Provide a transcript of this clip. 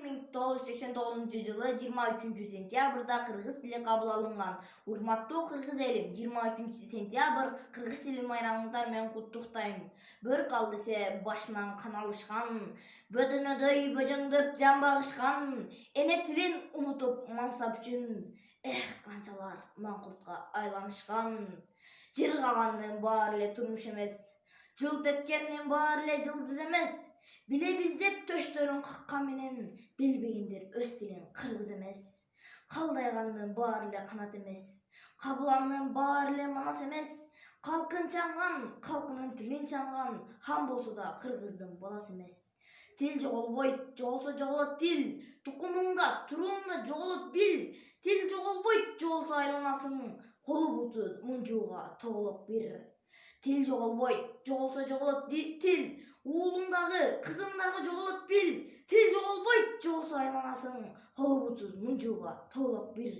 1989-жылы 23-сентябрда кыргыз тили кабыл алынган. Урматтуу кыргыз элим, 23-сентябрь кыргыз тили майрамыңыздар менен куттуктайм. Бөрк ал десе башынан кан алышкан, бөдөнөдөй бөжөңдөп жан багышкан, эне тилин унутуп мансап үчүн, канчалар маңкуртка айланышкан. Жыргаганын баары эле турмуш эмес, жылт эткендин баары эле жылдыз эмес. Билебиз деп төштөрүн каккан менен, билбегендер өз тилин кыргыз эмес. Калдайгандын баары эле канат эмес, кабыландын баары эле манас эмес. Калкын чаңган, калкынын тилин чаңган, хан болсо да кыргыздын баласы эмес. Тил жоголбойт, жоголсо жоголот тил, тукумуңда, туруңда жоголот бил. Тил жоголбойт, жоголсо айланасың, колу буту мунжууга тоголок бир. Тил жоголбойт, жоголсо жоголот тил, уулуңдагы, кызыңдагы жоголот бил. Тил жоголбойт, жоголсо айланасың, колу буту мунжууга тоголок бир.